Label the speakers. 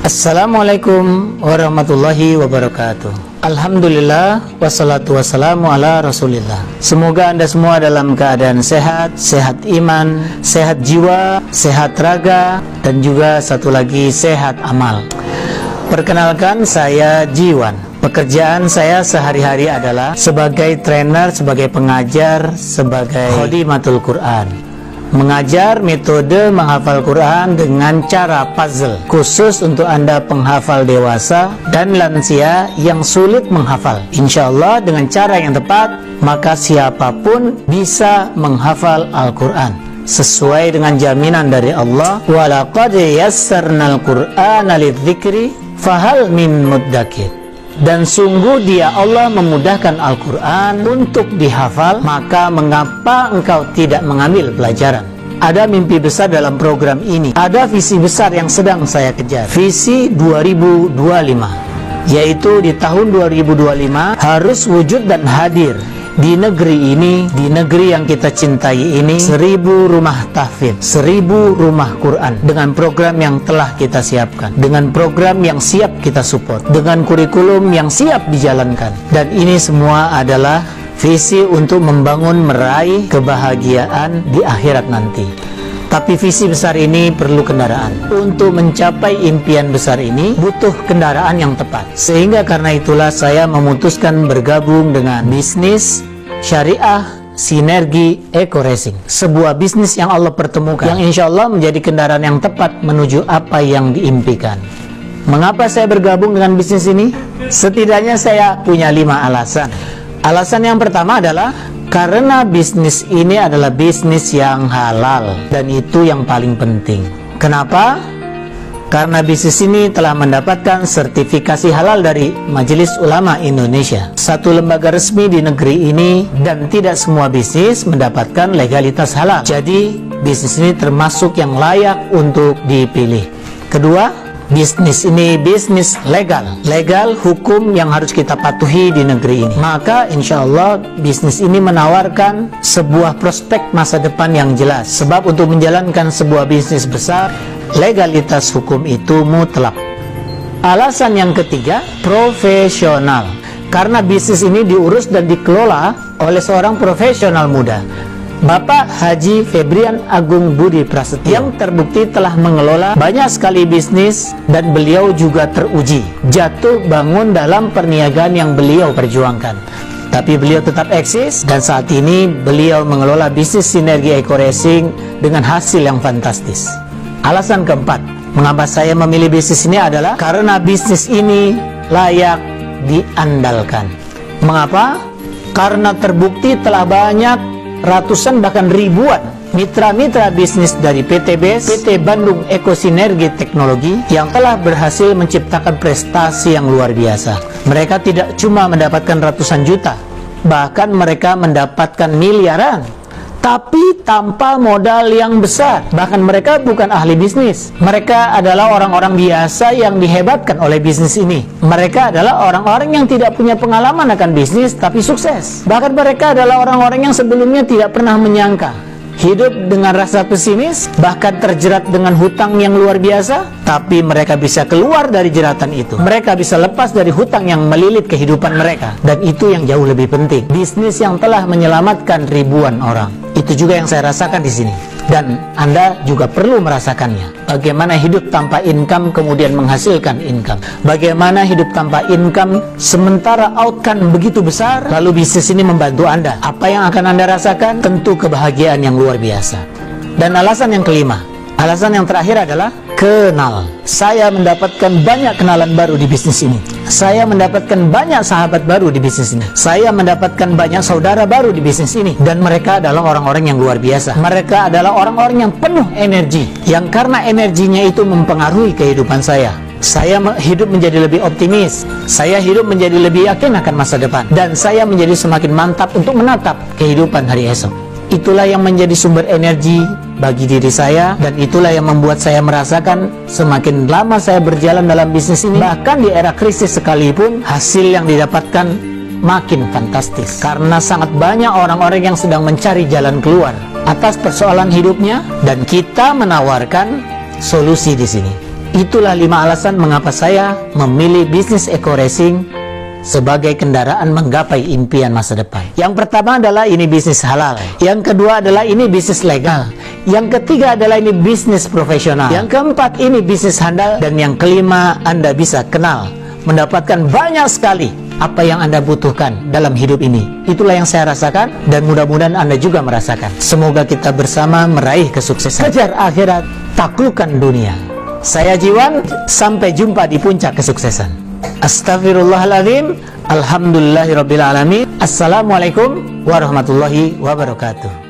Speaker 1: Assalamualaikum warahmatullahi wabarakatuh. Alhamdulillah, wassalatu wassalamu ala rasulillah. Semoga Anda semua dalam keadaan sehat, sehat iman, sehat jiwa, sehat raga, dan juga satu lagi sehat amal. Perkenalkan, saya Jiwan. Pekerjaan saya sehari-hari adalah sebagai trainer, sebagai pengajar, sebagai khodimatul Quran. Mengajar metode menghafal Quran dengan cara puzzle, khusus untuk Anda penghafal dewasa dan lansia yang sulit menghafal. Insya Allah dengan cara yang tepat, maka siapapun bisa menghafal Al-Quran sesuai dengan jaminan dari Allah. Walaqad yassarnal Qur'ana lidzikri fahal min muddakir. Dan sungguh Dia Allah memudahkan Al-Quran untuk dihafal, maka mengapa engkau tidak mengambil pelajaran? Ada mimpi besar dalam program ini, ada visi besar yang sedang saya kejar, visi 2025, yaitu di tahun 2025 harus wujud dan hadir di negeri ini, di negeri yang kita cintai ini, 1000 rumah tahfidz, 1000 rumah Quran, dengan program yang telah kita siapkan, dengan program yang siap kita support, dengan kurikulum yang siap dijalankan. Dan ini semua adalah visi untuk membangun, meraih kebahagiaan di akhirat nanti. Tapi visi besar ini perlu kendaraan. Untuk mencapai impian besar ini butuh kendaraan yang tepat. Sehingga karena itulah saya memutuskan bergabung dengan bisnis syariah sinergi Eco Racing, sebuah bisnis yang Allah pertemukan, yang insya Allah menjadi kendaraan yang tepat menuju apa yang diimpikan. Mengapa saya bergabung dengan bisnis ini? Setidaknya saya punya 5 alasan. Alasan yang pertama adalah karena bisnis ini adalah bisnis yang halal, dan itu yang paling penting. Kenapa? Karena bisnis ini telah mendapatkan sertifikasi halal dari Majelis Ulama Indonesia, satu lembaga resmi di negeri ini, dan tidak semua bisnis mendapatkan legalitas halal. Jadi bisnis ini termasuk yang layak untuk dipilih. Kedua, bisnis ini bisnis legal, hukum yang harus kita patuhi di negeri ini. Maka insya Allah bisnis ini menawarkan sebuah prospek masa depan yang jelas. Sebab untuk menjalankan sebuah bisnis besar, legalitas hukum itu mutlak. Alasan yang ketiga, profesional. Karena bisnis ini diurus dan dikelola oleh seorang profesional muda, Bapak Haji Febrian Agung Budi Prasetyo, yang terbukti telah mengelola banyak sekali bisnis, dan beliau juga teruji jatuh bangun dalam perniagaan yang beliau perjuangkan. Tapi beliau tetap eksis, dan saat ini beliau mengelola bisnis sinergi Eco Racing dengan hasil yang fantastis. Alasan keempat, mengapa saya memilih bisnis ini adalah karena bisnis ini layak diandalkan. Mengapa? Karena terbukti telah banyak, ratusan bahkan ribuan mitra-mitra bisnis dari PT BES, PT Bandung Eco Sinergi Teknologi, yang telah berhasil menciptakan prestasi yang luar biasa. Mereka tidak cuma mendapatkan ratusan juta, bahkan mereka mendapatkan miliaran, tapi tanpa modal yang besar. Bahkan mereka bukan ahli bisnis. Mereka adalah orang-orang biasa yang dihebatkan oleh bisnis ini. Mereka adalah orang-orang yang tidak punya pengalaman akan bisnis, tapi sukses. Bahkan mereka adalah orang-orang yang sebelumnya tidak pernah menyangka hidup dengan rasa pesimis, bahkan terjerat dengan hutang yang luar biasa, tapi mereka bisa keluar dari jeratan itu. Mereka bisa lepas dari hutang yang melilit kehidupan mereka. Dan itu yang jauh lebih penting, bisnis yang telah menyelamatkan ribuan orang. Itu juga yang saya rasakan di sini, dan Anda juga perlu merasakannya. Bagaimana hidup tanpa income kemudian menghasilkan income. Bagaimana hidup tanpa income sementara outcome begitu besar, lalu bisnis ini membantu Anda. Apa yang akan Anda rasakan? Tentu kebahagiaan yang luar biasa. Dan alasan yang kelima, alasan yang terakhir adalah kenal. Saya mendapatkan banyak kenalan baru di bisnis ini. Saya mendapatkan banyak sahabat baru di bisnis ini. Saya mendapatkan banyak saudara baru di bisnis ini. Dan mereka adalah orang-orang yang luar biasa. Mereka adalah orang-orang yang penuh energi, yang karena energinya itu mempengaruhi kehidupan saya. Saya hidup menjadi lebih optimis. Saya hidup menjadi lebih yakin akan masa depan. Dan saya menjadi semakin mantap untuk menatap kehidupan hari esok. Itulah yang menjadi sumber energi bagi diri saya, dan itulah yang membuat saya merasakan semakin lama saya berjalan dalam bisnis ini, bahkan di era krisis sekalipun, hasil yang didapatkan makin fantastis. Karena sangat banyak orang-orang yang sedang mencari jalan keluar atas persoalan hidupnya, dan kita menawarkan solusi di sini. Itulah 5 alasan mengapa saya memilih bisnis Eco Racing sebagai kendaraan menggapai impian masa depan. Yang pertama adalah ini bisnis halal. Yang kedua adalah ini bisnis legal. Yang ketiga adalah ini bisnis profesional. Yang keempat ini bisnis handal. Dan yang kelima, Anda bisa kenal, mendapatkan banyak sekali apa yang Anda butuhkan dalam hidup ini. Itulah yang saya rasakan dan mudah-mudahan Anda juga merasakan. Semoga kita bersama meraih kesuksesan. Kejar akhirat, taklukkan dunia. Saya Jiwan, sampai jumpa di puncak kesuksesan. Astaghfirullahaladzim. Alhamdulillahirrabbilalamin. Assalamualaikum warahmatullahi wabarakatuh.